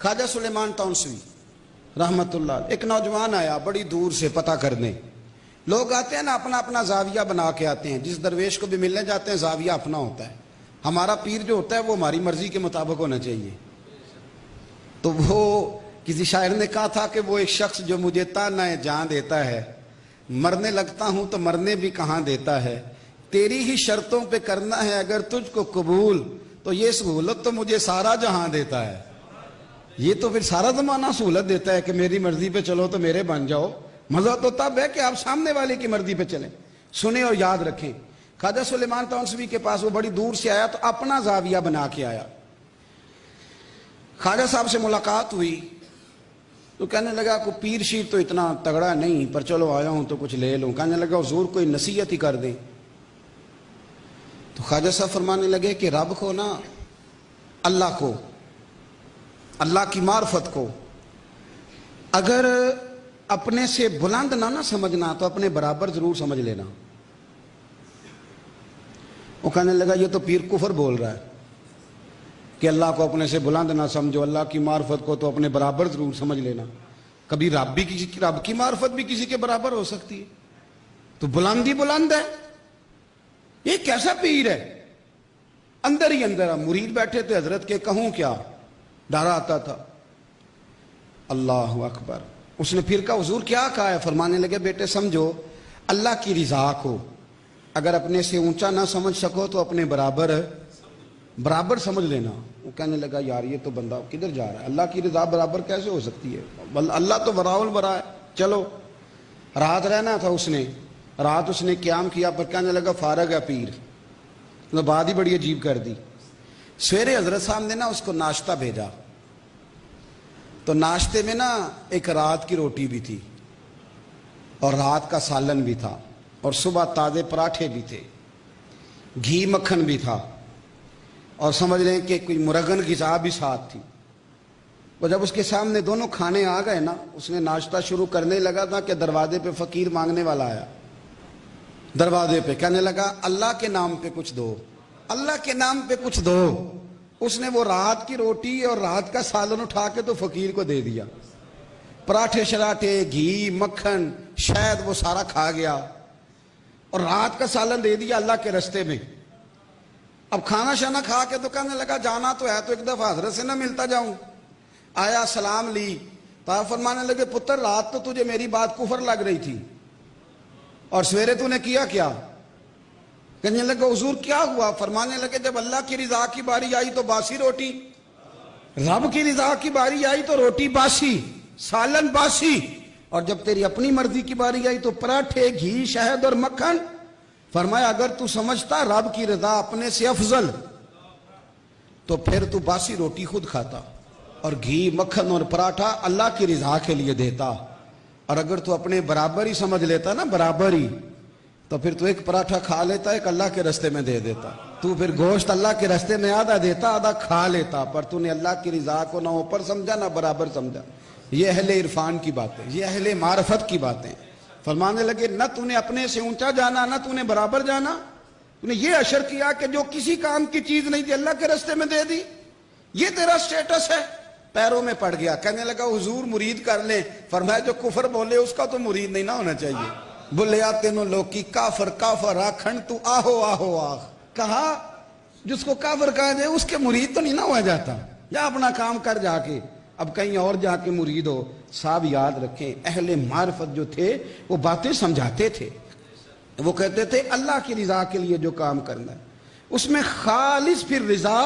خواجہ سلیمان تونسوی رحمت اللہ علیہ، ایک نوجوان آیا بڑی دور سے پتہ کرنے. لوگ آتے ہیں نا اپنا اپنا زاویہ بنا کے آتے ہیں، جس درویش کو بھی ملنے جاتے ہیں زاویہ اپنا ہوتا ہے. ہمارا پیر جو ہوتا ہے وہ ہماری مرضی کے مطابق ہونا چاہیے. تو وہ کسی شاعر نے کہا تھا کہ وہ ایک شخص جو مجھے تانا جان دیتا ہے، مرنے لگتا ہوں تو مرنے بھی کہاں دیتا ہے، تیری ہی شرطوں پہ کرنا ہے اگر تجھ کو قبول تو یہ سہولت تو مجھے سارا جہاں دیتا ہے. یہ تو پھر سارا زمانہ سہولت دیتا ہے کہ میری مرضی پہ چلو تو میرے بن جاؤ. مزہ تو تب ہے کہ آپ سامنے والے کی مرضی پہ چلیں. سنیں اور یاد رکھیں، خواجہ سلیمان تونسوی کے پاس وہ بڑی دور سے آیا تو اپنا زاویہ بنا کے آیا. خواجہ صاحب سے ملاقات ہوئی تو کہنے لگا کوئی پیر شیر تو اتنا تگڑا نہیں، پر چلو آیا ہوں تو کچھ لے لوں. کہنے لگا حضور کوئی نصیحت ہی کر دیں. تو خواجہ صاحب فرمانے لگے کہ رب کو نا، اللہ کو، اللہ کی معرفت کو اگر اپنے سے بلند نہ سمجھنا تو اپنے برابر ضرور سمجھ لینا. وہ کہنے لگا یہ تو پیر کفر بول رہا ہے کہ اللہ کو اپنے سے بلند نہ سمجھو، اللہ کی معرفت کو تو اپنے برابر ضرور سمجھ لینا. کبھی رب کی معرفت بھی کسی کے برابر ہو سکتی ہے، تو بلند ہی بلند ہے. یہ کیسا پیر ہے؟ اندر ہی اندر مرید بیٹھے تھے حضرت کے، کہوں کیا، ڈر آتا تھا. اللہ اکبر. اس نے پھر کہا حضور کیا کہا ہے؟ فرمانے لگے بیٹے سمجھو، اللہ کی رضا کو اگر اپنے سے اونچا نہ سمجھ سکو تو اپنے برابر سمجھ لینا. وہ کہنے لگا یار یہ تو بندہ کدھر جا رہا ہے، اللہ کی رضا برابر کیسے ہو سکتی ہے، اللہ تو براء البراء ہے. چلو رات رہنا تھا، رات اس نے قیام کیا، پر کہنے لگا فارغ ہے پیر. بات ہی بڑی عجیب کر دی. سویرے حضرت صاحب نے نا اس کو ناشتہ بھیجا، تو ناشتے میں نا ایک رات کی روٹی بھی تھی اور رات کا سالن بھی تھا، اور صبح تازے پراٹھے بھی تھے، گھی مکھن بھی تھا، اور سمجھ لیں کہ کوئی مرغن غذا بھی ساتھ تھی. اور جب اس کے سامنے دونوں کھانے آ گئے نا، اس نے ناشتہ شروع کرنے لگا تھا کہ دروازے پہ فقیر مانگنے والا آیا. دروازے پہ کہنے لگا اللہ کے نام پہ کچھ دو، اللہ کے نام پہ کچھ دو. اس نے وہ رات کی روٹی اور رات کا سالن اٹھا کے تو فقیر کو دے دیا. پراٹھے شراٹھے، گھی مکھن شہد وہ سارا کھا گیا، اور رات کا سالن دے دیا اللہ کے رستے میں. اب کھانا شانا کھا کے تو کہنے لگا جانا تو ہے تو ایک دفعہ حضرت سے نہ ملتا جاؤں. آیا سلام لی تو آپ فرمانے لگے پتر رات تو تجھے میری بات کفر لگ رہی تھی، اور سویرے تو نے کیا کیا؟ کہنے لگا حضور کیا ہوا؟ فرمانے لگے جب اللہ کی رضا کی باری آئی تو باسی روٹی، رب کی رضا کی باری آئی تو روٹی باسی، سالن باسی، اور جب تیری اپنی مرضی کی باری آئی تو پراٹھے، گھی، شہد اور مکھن. فرمایا اگر تو سمجھتا رب کی رضا اپنے سے افضل تو پھر تو باسی روٹی خود کھاتا اور گھی مکھن اور پراٹھا اللہ کی رضا کے لیے دیتا. اور اگر تو اپنے برابر ہی سمجھ لیتا نا، برابر ہی، تو پھر تو ایک پراٹھا کھا لیتا، ایک اللہ کے رستے میں دے دیتا. تو پھر گوشت اللہ کے رستے میں آدھا دیتا، آدھا کھا لیتا، پر تو نے اللہ کی رضا کو نہ اوپر سمجھا نہ برابر سمجھا. یہ اہل عرفان کی باتیں، یہ اہل معرفت کی باتیں. فرمانے لگے نہ تو نے اپنے سے اونچا جانا نہ تو نے برابر جانا، تو نے یہ اشر کیا کہ جو کسی کام کی چیز نہیں تھی اللہ کے رستے میں دے دی، یہ تیرا سٹیٹس ہے. پیروں میں پڑ گیا. کہنے لگا حضور مرید کر لیں. فرمایا جو کفر بولے اس کا تو مرید نہیں نہ ہونا چاہیے. بولیا تینوں لوکی کافر کافر آکھن تو آہو آہو آہ. کہا جس کو کافر کہا جائے اس کے مرید تو نہیں نہ ہوا جاتا. یا اپنا کام کر جا کے اب کہیں اور جا کے مرید ہو. صاحب یاد رکھیں اہل معرفت جو تھے وہ باتیں سمجھاتے تھے. وہ کہتے تھے اللہ کی رضا کے لیے جو کام کرنا ہے اس میں خالص پھر رضا